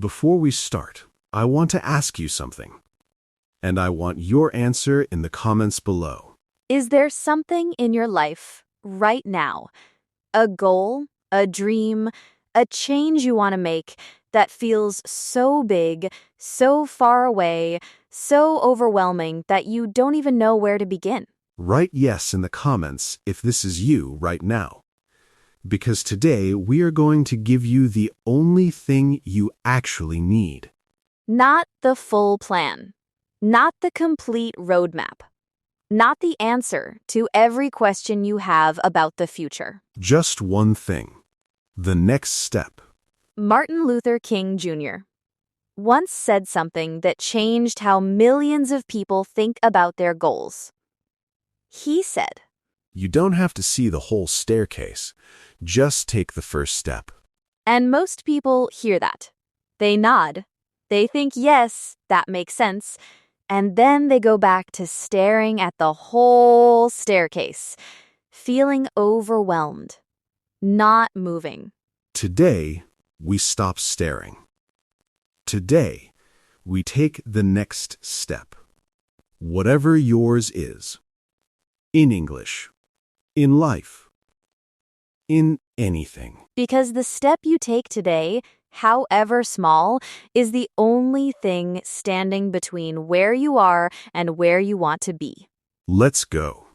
Before we start, I want to ask you something, and I want your answer in the comments below. Is there something in your life right now, a goal, a dream, a change you want to make that feels so big, so far away, so overwhelming that you don't even know where to begin? Write yes in the comments if this is you right now. Because today we are going to give you the only thing you actually need. Not the full plan, not the complete roadmap, not the answer to every question you have about the future. Just one thing. The next step. Martin Luther King Jr. once said something that changed how millions of people think about their goals. He said, You don't have to see the whole staircase. Just take the first step. and most people hear that. They nod. They think, yes, that makes sense. And then they go back to staring at the whole staircase, feeling overwhelmed, not moving. Today, we stop staring. Today, we take the next step. Whatever yours is. In English. In life. In anything. Because the step you take today, however small, is the only thing standing between where you are and where you want to be. Let's go.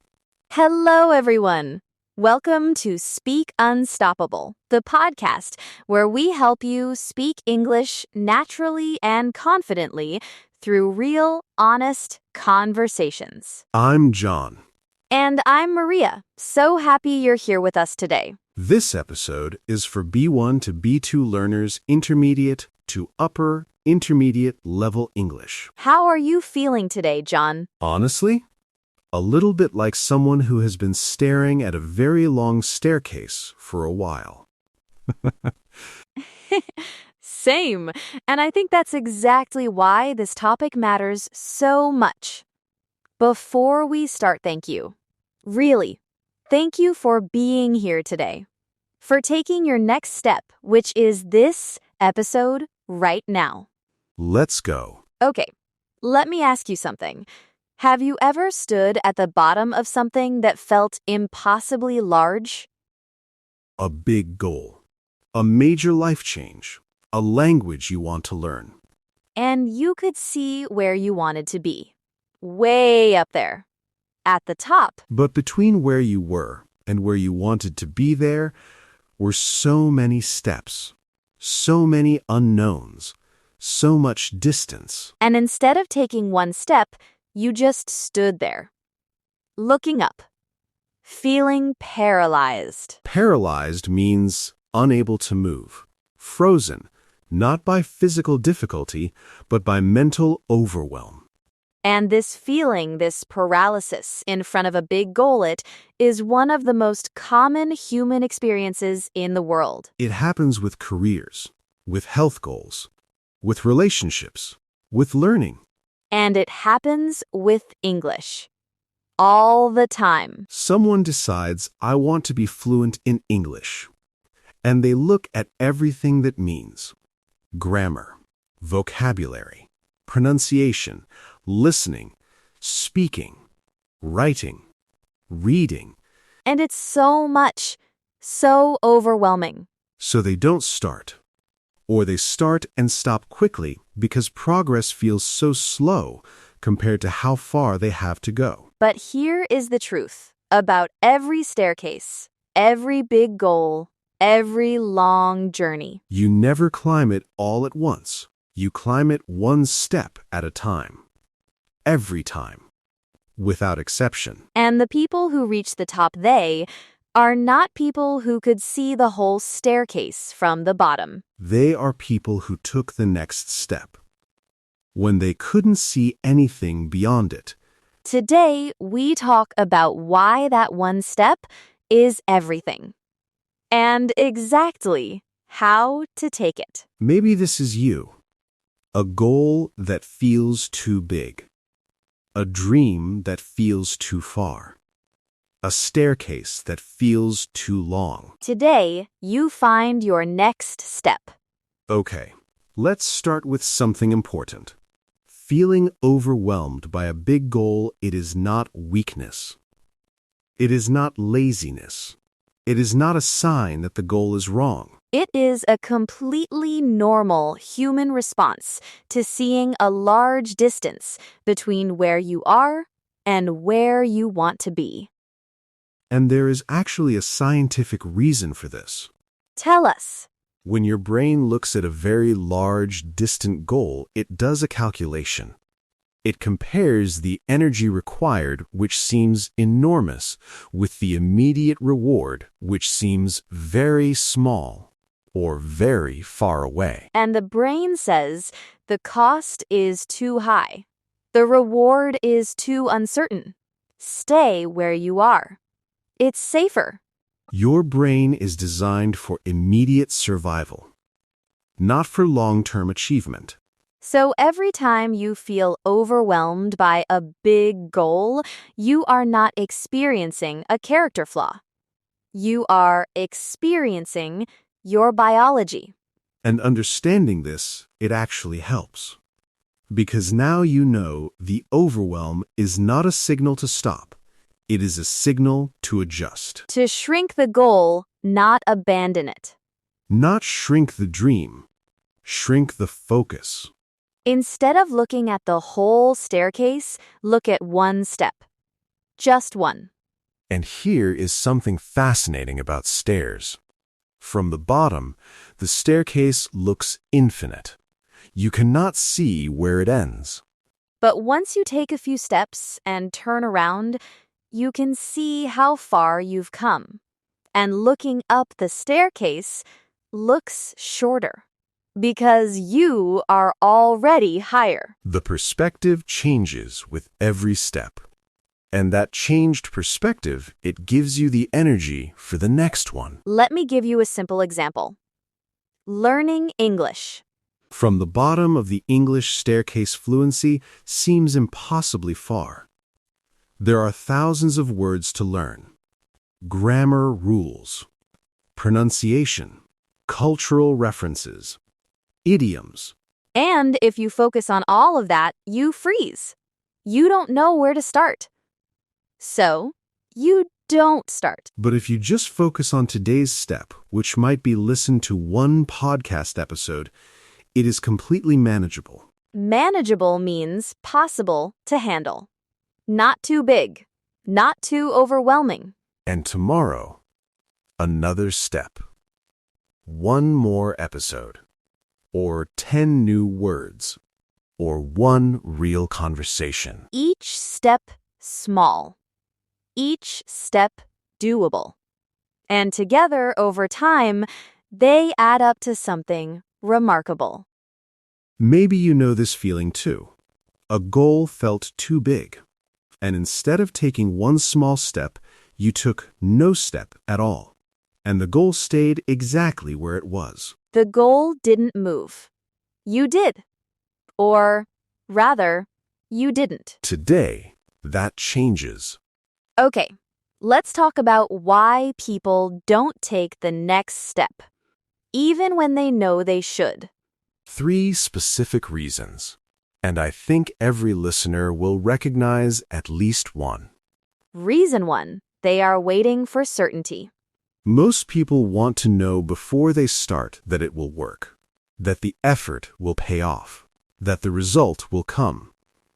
Hello, everyone. Welcome to Speak Unstoppable, the podcast where we help you speak English naturally and confidently through real, honest conversations. I'm John. And I'm Maria. So happy you're here with us today. This episode is for B1 to B2 learners intermediate to upper intermediate level English. How are you feeling today, John? Honestly, a little bit like someone who has been staring at a very long staircase for a while. Same. And I think that's exactly why this topic matters so much. Before we start, thank you. Really, thank you for being here today. For taking your next step, which is this episode right now. Let's go. Okay, let me ask you something. Have you ever stood at the bottom of something that felt impossibly large? A big goal. A major life change. A language you want to learn. And you could see where you wanted to be. Way up there. At the top. But between where you were and where you wanted to be there were so many steps, so many unknowns, so much distance. And instead of taking one step, you just stood there, looking up, feeling paralyzed. Paralyzed means unable to move, frozen, not by physical difficulty, but by mental overwhelm. And this feeling, this paralysis in front of a big goal, it is one of the most common human experiences in the world. It happens with careers, with health goals, with relationships, with learning. And it happens with English. All the time. Someone decides, I want to be fluent in English. And they look at everything that means. Grammar, vocabulary, pronunciation, listening, speaking, writing, reading. And it's so much, so overwhelming. So they don't start. Or they start and stop quickly because progress feels so slow compared to how far they have to go. But here is the truth about every staircase, every big goal, every long journey. You never climb it all at once. You climb it one step at a time. Every time. Without exception. And the people who reach the top, they are not people who could see the whole staircase from the bottom. They are people who took the next step. When they couldn't see anything beyond it. Today, we talk about why that one step is everything. And exactly how to take it. Maybe this is you. A goal that feels too big. A dream that feels too far. A staircase that feels too long. Today, you find your next step. Okay, Let's start with something important. Feeling overwhelmed by a big goal, it is not weakness. It is not laziness. It is not a sign that the goal is wrong. It is a completely normal human response to seeing a large distance between where you are and where you want to be. And there is actually a scientific reason for this. Tell us. When your brain looks at a very large, distant goal, it does a calculation. It compares the energy required, which seems enormous, with the immediate reward, which seems very small or very far away. And the brain says the cost is too high. The reward is too uncertain. Stay where you are. It's safer. Your brain is designed for immediate survival, not for long-term achievement. So every time you feel overwhelmed by a big goal, you are not experiencing a character flaw. You are experiencing your biology. And understanding this, it actually helps. Because now you know the overwhelm is not a signal to stop. It is a signal to adjust. To shrink the goal, not abandon it. Not shrink the dream, shrink the focus. Instead of looking at the whole staircase, look at one step. Just one. And here is something fascinating about stairs. From the bottom, the staircase looks infinite. You cannot see where it ends. But once you take a few steps and turn around, you can see how far you've come. And looking up the staircase looks shorter. Because you are already higher. The perspective changes with every step. And that changed perspective, it gives you the energy for the next one. Let me give you a simple example. Learning English. From the bottom of the English staircase, fluency seems impossibly far. There are thousands of words to learn. Grammar rules, pronunciation, cultural references, idioms. And if you focus on all of that, you freeze. You don't know where to start. So, you don't start. But if you just focus on today's step, which might be listen to one podcast episode, it is completely manageable. Manageable means possible to handle. Not too big. Not too overwhelming. And tomorrow, another step. One more episode. Or 10 new words. Or one real conversation. Each step small. Each step doable. And together, over time, they add up to something remarkable. Maybe you know this feeling too. A goal felt too big. And instead of taking one small step, you took no step at all. And the goal stayed exactly where it was. The goal didn't move. You did. Or, rather, you didn't. Today, that changes. Okay, let's talk about why people don't take the next step, even when they know they should. 3 specific reasons. And I think every listener will recognize at least one. Reason 1, they are waiting for certainty. Most people want to know before they start that it will work, that the effort will pay off, that the result will come.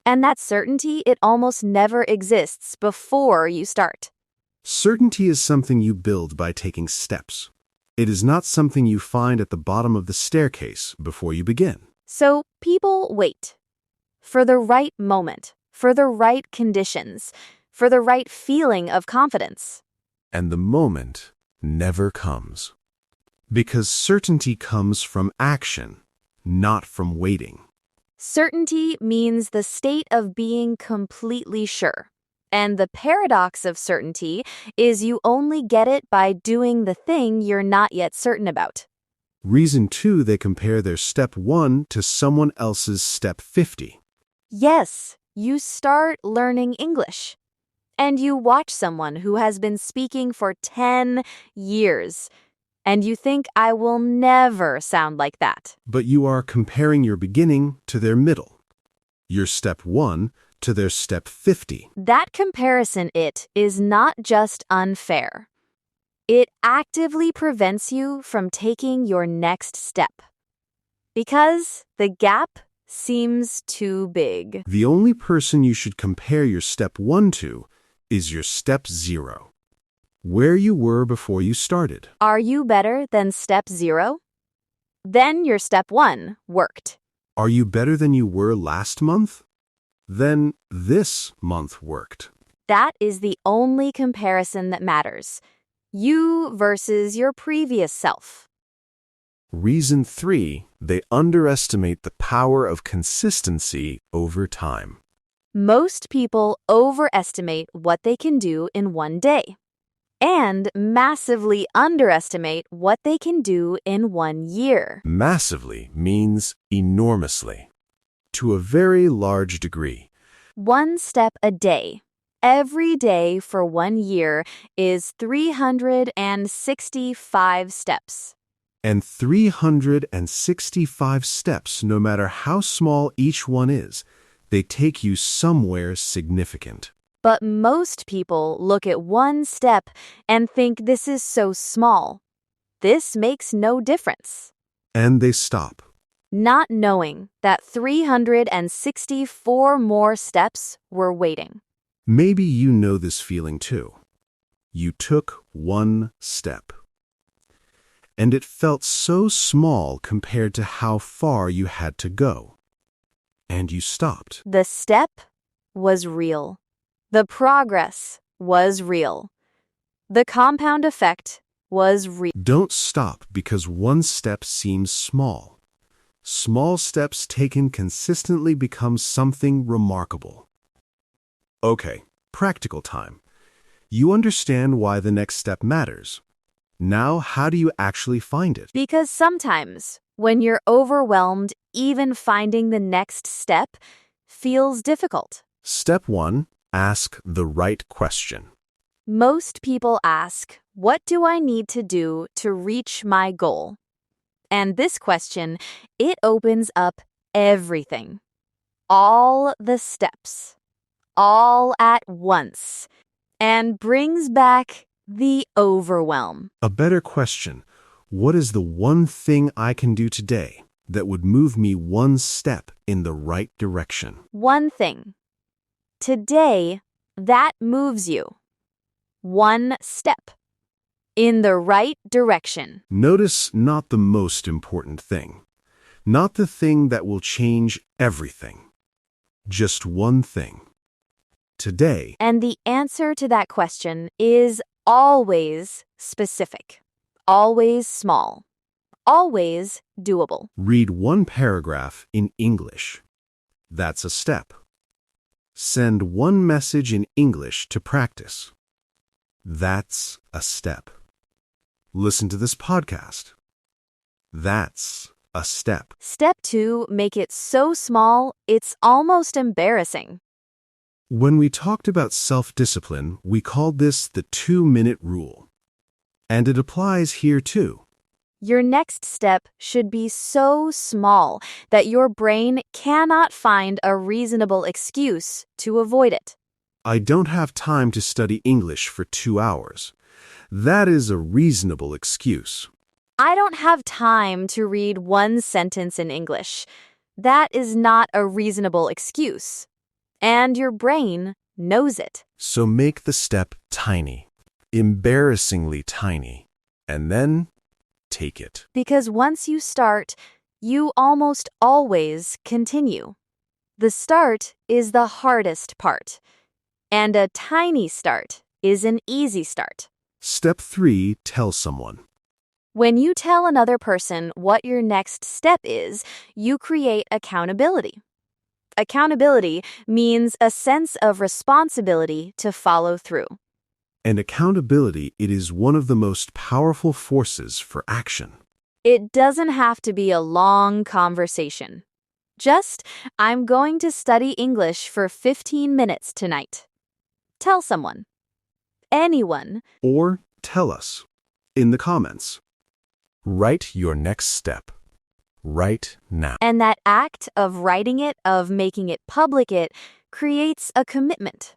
And that certainty, it almost never exists before you start. Certainty is something you build by taking steps. It is not something you find at the bottom of the staircase before you begin. So people wait. For the right moment, for the right conditions, for the right feeling of confidence. And the moment never comes. Because certainty comes from action, not from waiting. Certainty means the state of being completely sure. And the paradox of certainty is you only get it by doing the thing you're not yet certain about. Reason 2, they compare their step 1 to someone else's step 50. Yes, you start learning English. And you watch someone who has been speaking for 10 years. And you think I will never sound like that. But you are comparing your beginning to their middle, your step 1 to their step 50. That comparison is not just unfair. It actively prevents you from taking your next step. Because the gap seems too big. The only person you should compare your step 1 to is your step 0, where you were before you started. Are you better than step 0? Then your step 1 worked. Are you better than you were last month? Then this month worked. That is the only comparison that matters. You versus your previous self. Reason 3, they underestimate the power of consistency over time. Most people overestimate what they can do in one day and massively underestimate what they can do in 1 year. Massively means enormously, to a very large degree. 1 step a day, every day for 1 year is 365 steps. And 365 steps, no matter how small each one is, they take you somewhere significant. But most people look at 1 step and think this is so small. This makes no difference. And they stop. Not knowing that 364 more steps were waiting. Maybe you know this feeling too. You took 1 step. And it felt so small compared to how far you had to go. And you stopped. The step was real. The progress was real. The compound effect was real. Don't stop because 1 step seems small. Small steps taken consistently become something remarkable. Okay, practical time. You understand why the next step matters. Now, how do you actually find it? Because sometimes, when you're overwhelmed, even finding the next step feels difficult. Step 1, ask the right question. Most people ask, what do I need to do to reach my goal? And this question, it opens up everything. All the steps. All at once. And brings back the overwhelm. A better question, what is the one thing I can do today that would move me 1 step in the right direction? One thing. Today, that moves you. 1 step. In the right direction. Notice not the most important thing, not the thing that will change everything. Just 1 thing. Today. And the answer to that question is always specific, always small, always doable. Read 1 paragraph in English. That's a step. Send 1 message in English to practice. That's a step. Listen to this podcast. That's a step. Step 2, make it so small, it's almost embarrassing. When we talked about self-discipline, we called this the 2-minute rule. And it applies here too. Your next step should be so small that your brain cannot find a reasonable excuse to avoid it. I don't have time to study English for 2 hours. That is a reasonable excuse. I don't have time to read 1 sentence in English. That is not a reasonable excuse. And your brain knows it. So make the step tiny, embarrassingly tiny, and then take it. Because once you start, you almost always continue. The start is the hardest part, and a tiny start is an easy start. Step 3, tell someone. When you tell another person what your next step is, you create accountability. Accountability means a sense of responsibility to follow through. And accountability, it is one of the most powerful forces for action. It doesn't have to be a long conversation. Just, I'm going to study English for 15 minutes tonight. Tell someone. Anyone. Or tell us in the comments. Write your next step. Right now. And that act of writing it, of making it public, it creates a commitment.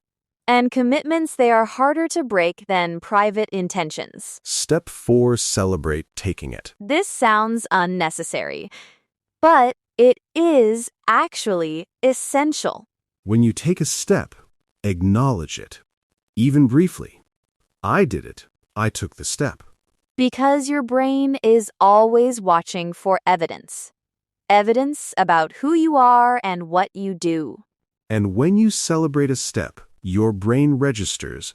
And commitments, they are harder to break than private intentions. Step 4, celebrate taking it. This sounds unnecessary, but it is actually essential. When you take a step, acknowledge it, even briefly. I did it. I took the step. Because your brain is always watching for evidence. Evidence about who you are and what you do. And when you celebrate a step, your brain registers,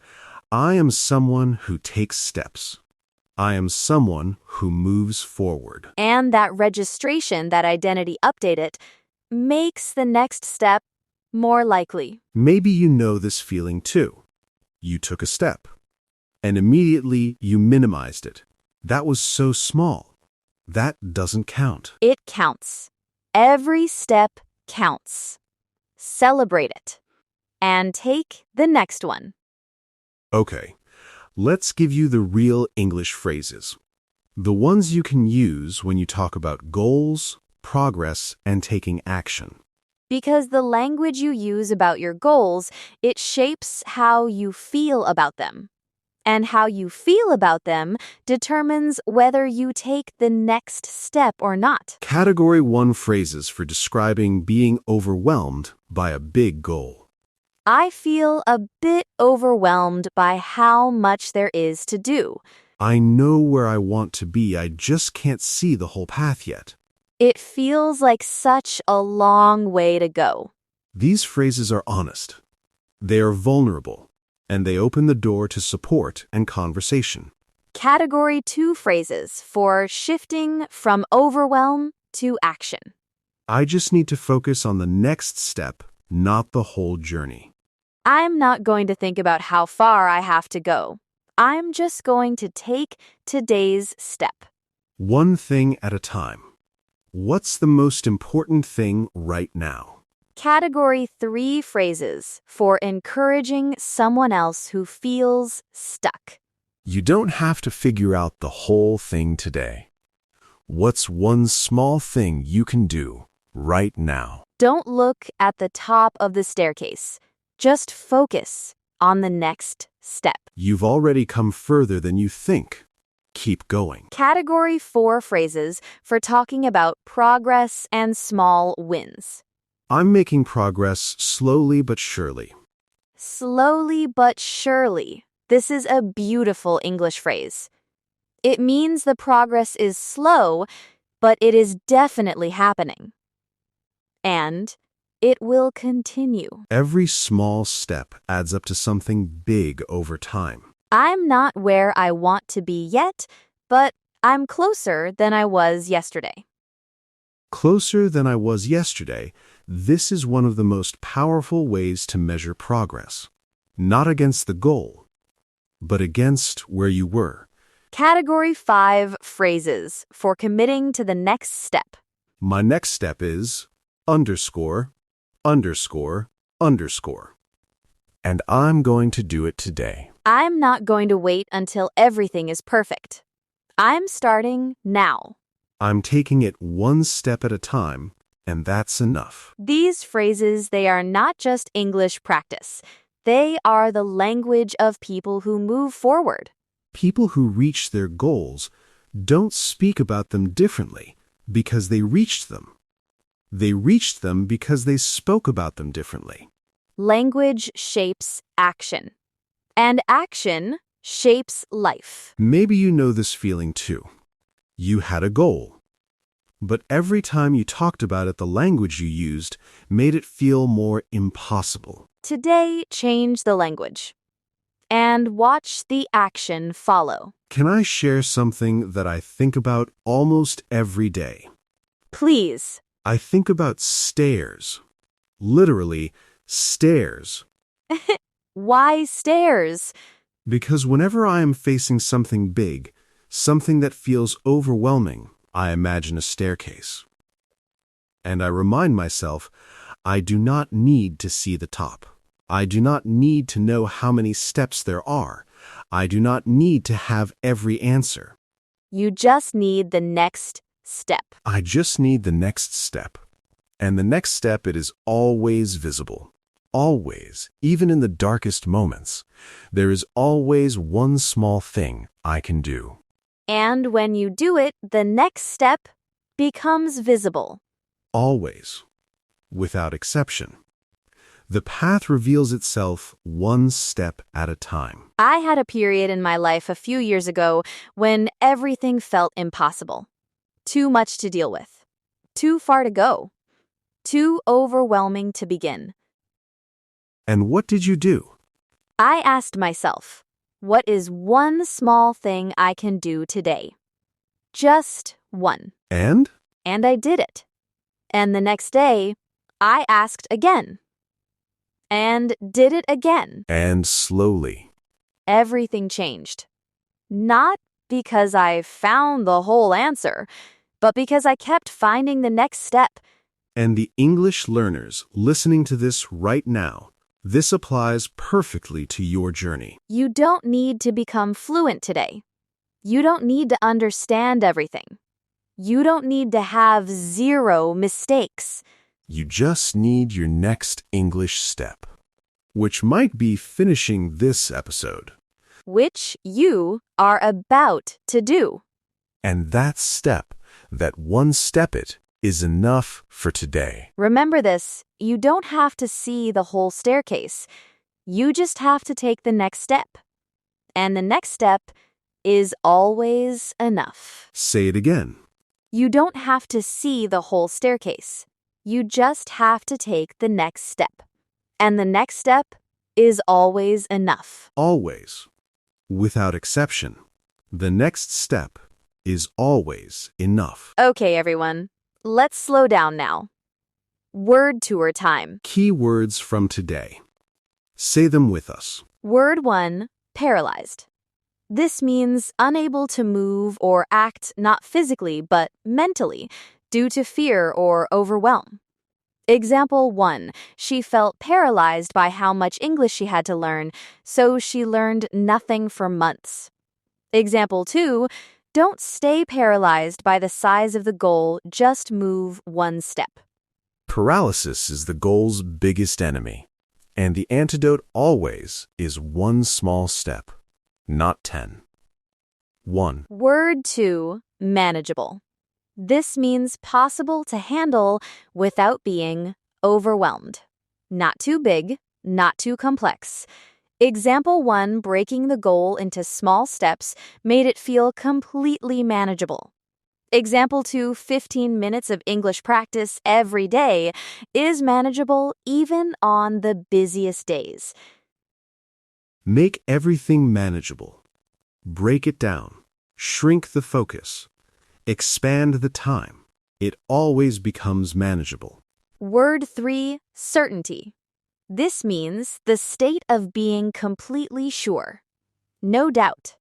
I am someone who takes steps. I am someone who moves forward. And that registration, that identity update it, makes the next step more likely. Maybe you know this feeling too. You took a step, and immediately you minimized it. That was so small. That doesn't count. It counts. Every step counts. Celebrate it. And take the next one. Okay, let's give you the real English phrases. The ones you can use when you talk about goals, progress, and taking action. Because the language you use about your goals, it shapes how you feel about them. And how you feel about them determines whether you take the next step or not. Category 1 phrases for describing being overwhelmed by a big goal. I feel a bit overwhelmed by how much there is to do. I know where I want to be, I just can't see the whole path yet. It feels like such a long way to go. These phrases are honest. They are vulnerable, and they open the door to support and conversation. Category 2 phrases for shifting from overwhelm to action. I just need to focus on the next step, not the whole journey. I'm not going to think about how far I have to go. I'm just going to take today's step. One thing at a time. What's the most important thing right now? Category 3 phrases for encouraging someone else who feels stuck. You don't have to figure out the whole thing today. What's one small thing you can do right now? Don't look at the top of the staircase. Just focus on the next step. You've already come further than you think. Keep going. Category 4 phrases for talking about progress and small wins. I'm making progress slowly but surely. Slowly but surely. This is a beautiful English phrase. It means the progress is slow, but it is definitely happening. And it will continue. Every small step adds up to something big over time. I'm not where I want to be yet, but I'm closer than I was yesterday. Closer than I was yesterday, this is one of the most powerful ways to measure progress. Not against the goal, but against where you were. Category 5 phrases for committing to the next step. My next step is underscore, underscore, underscore. And I'm going to do it today. I'm not going to wait until everything is perfect. I'm starting now. I'm taking it one step at a time, and that's enough. These phrases, they are not just English practice. They are the language of people who move forward. People who reach their goals don't speak about them differently because they reached them. They reached them because they spoke about them differently. Language shapes action, and action shapes life. Maybe you know this feeling too. You had a goal, but every time you talked about it, the language you used made it feel more impossible. Today, change the language and watch the action follow. Can I share something that I think about almost every day? Please. I think about stairs. Literally, stairs. Why stairs? Because whenever I am facing something big, something that feels overwhelming, I imagine a staircase. And I remind myself, I do not need to see the top. I do not need to know how many steps there are. I do not need to have every answer. You just need the next step. I just need the next step. And the next step, it is always visible. Always, even in the darkest moments. There is always one small thing I can do. And when you do it, the next step becomes visible. Always. Without exception. The path reveals itself one step at a time. I had a period in my life a few years ago when everything felt impossible. Too much to deal with. Too far to go. Too overwhelming to begin. And what did you do? I asked myself, what is one small thing I can do today? Just one. And? And I did it. And the next day, I asked again. And did it again. And slowly. Everything changed. Not because I found the whole answer, but because I kept finding the next step. And the English learners listening to this right now, this applies perfectly to your journey. You don't need to become fluent today. You don't need to understand everything. You don't need to have 0 mistakes. You just need your next English step, which might be finishing this episode. Which you are about to do. And that step, that one step it, is enough for today. Remember this, you don't have to see the whole staircase. You just have to take the next step. And the next step is always enough. Say it again. You don't have to see the whole staircase. You just have to take the next step. And the next step is always enough. Always. Without exception. The next step is always enough. Okay, everyone. Let's slow down now. Word tour time. Key words from today. Say them with us. Word 1, paralyzed. This means unable to move or act not physically but mentally due to fear or overwhelm. Example 1, she felt paralyzed by how much English she had to learn, so she learned nothing for months. Example 2, don't stay paralyzed by the size of the goal, just move one step. Paralysis is the goal's biggest enemy, and the antidote always is one small step, not 10. 1. Word 2, manageable. This means possible to handle without being overwhelmed. Not too big, not too complex. Example 1, breaking the goal into small steps made it feel completely manageable. Example 2, 15 minutes of English practice every day is manageable even on the busiest days. Make everything manageable. Break it down. Shrink the focus. Expand the time. It always becomes manageable. Word 3, certainty. This means the state of being completely sure. No doubt.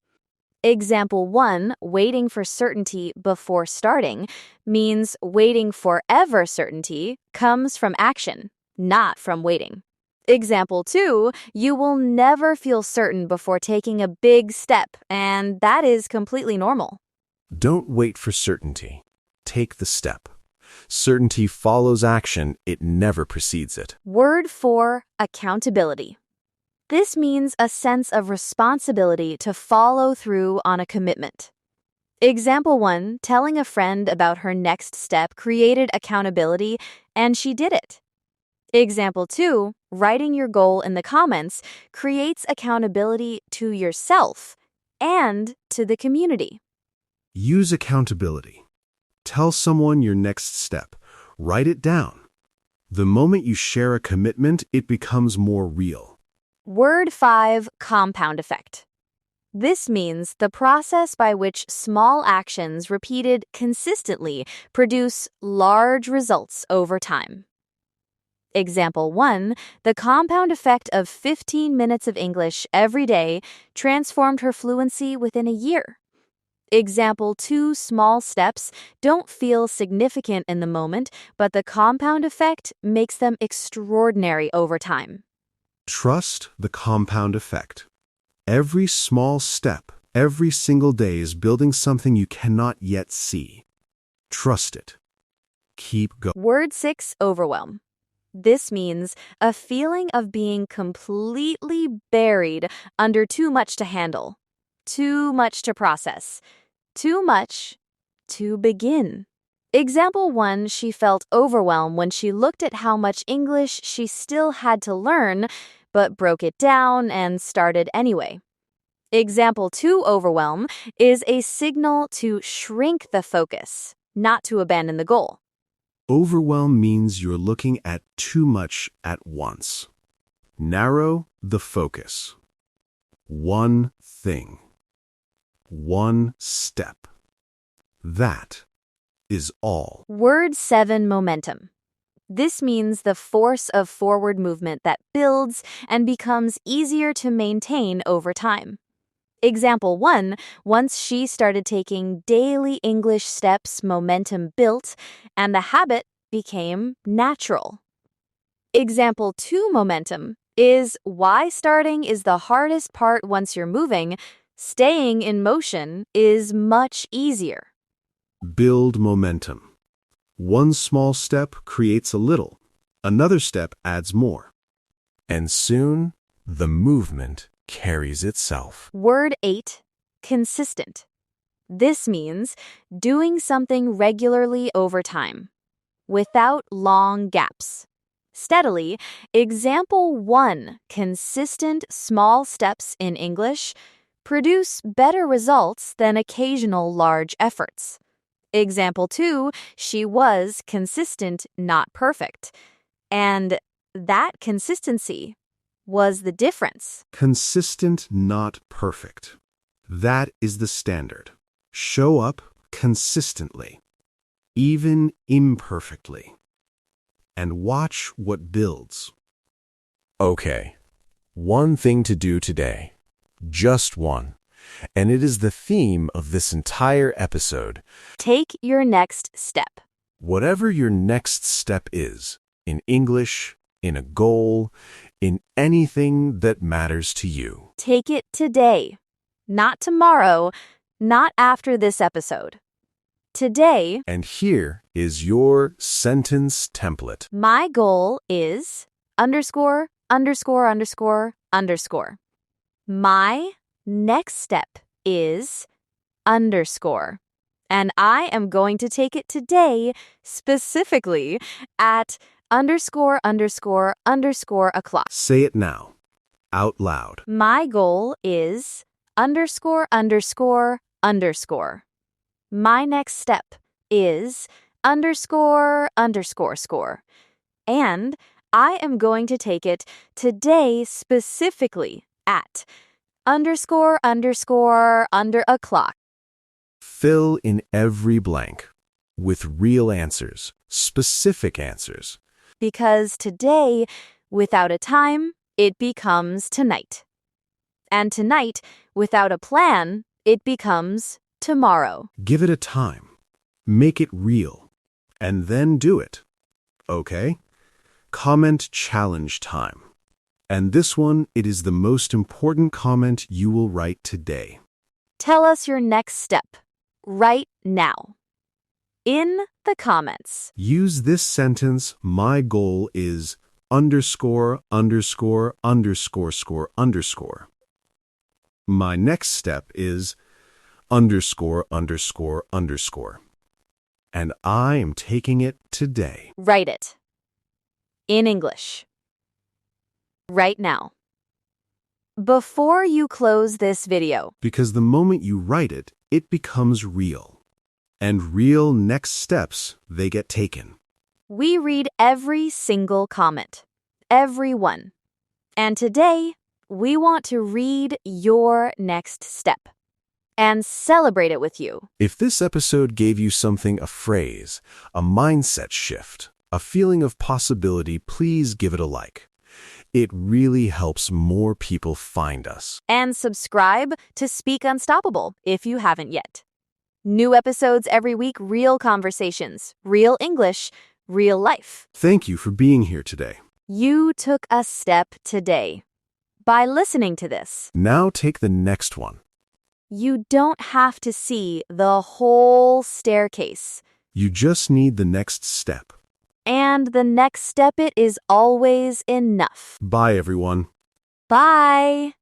Example 1, waiting for certainty before starting, means waiting forever certainty comes from action, not from waiting. Example 2, you will never feel certain before taking a big step, and that is completely normal. Don't wait for certainty. Take the step. Certainty follows action, it never precedes it. Word 4, accountability. This means a sense of responsibility to follow through on a commitment. Example 1, telling a friend about her next step created accountability, and she did it. Example 2, writing your goal in the comments creates accountability to yourself and to the community. Use accountability. Tell someone your next step. Write it down. The moment you share a commitment, it becomes more real. Word 5, compound effect. This means the process by which small actions repeated consistently produce large results over time. Example 1, the compound effect of 15 minutes of English every day transformed her fluency within a year. Example 2, small steps don't feel significant in the moment, but the compound effect makes them extraordinary over time. Trust the compound effect. Every small step, Every single day is building something you cannot yet see. Trust it. Keep going. Word 6, overwhelm. This means a feeling of being completely buried under too much to handle, too much to process, too much to begin. Example 1, she felt overwhelmed when she looked at how much English she still had to learn, but broke it down and started anyway. Example 2, overwhelm, is a signal to shrink the focus, not to abandon the goal. Overwhelm means you're looking at too much at once. Narrow the focus. One thing. One step. That is all. Word 7, momentum. This means the force of forward movement that builds and becomes easier to maintain over time. Example 1, once she started taking daily English steps, momentum built, and the habit became natural. Example 2, momentum, is why starting is the hardest part once you're moving. Staying in motion is much easier. Build momentum. One small step creates a little. Another step adds more. And soon, the movement carries itself. Word 8, consistent. This means doing something regularly over time, without long gaps. Steadily. Example 1, consistent small steps in English produce better results than occasional large efforts. Example 2, she was consistent, not perfect. And that consistency was the difference. Consistent, not perfect. That is the standard. Show up consistently, even imperfectly, and watch what builds. Okay, one thing to do today. Just one. And it is the theme of this entire episode. Take your next step. Whatever your next step is, in English, in a goal, in anything that matters to you. Take it today, not tomorrow, not after this episode. Today. And here is your sentence template. My goal is underscore, underscore, underscore, underscore. My next step is underscore. And I am going to take it today specifically at underscore, underscore, underscore o'clock. Say it now, out loud. My goal is underscore, underscore, underscore. My next step is underscore, underscore, score. And I am going to take it today specifically at underscore, underscore, under o'clock. Fill in every blank with real answers, specific answers. Because today, without a time, it becomes tonight. And tonight, without a plan, it becomes tomorrow. Give it a time. Make it real. And then do it. Okay? Comment challenge time. And this one, it is the most important comment you will write today. Tell us your next step right now in the comments. Use this sentence, my goal is underscore, underscore, underscore, score, underscore. My next step is underscore, underscore, underscore. And I am taking it today. Write it in English right now. Before you close this video. Because the moment you write it, it becomes real. And real next steps, they get taken. We read every single comment, every one. And today, we want to read your next step and celebrate it with you. If this episode gave you something, a phrase, a mindset shift, a feeling of possibility, please give it a like. It really helps more people find us. And subscribe to Speak Unstoppable if you haven't yet. New episodes every week, real conversations, real English, real life. Thank you for being here today. You took a step today by listening to this. Now take the next one. You don't have to see the whole staircase. You just need the next step. And the next step it is always enough. Bye, everyone. Bye.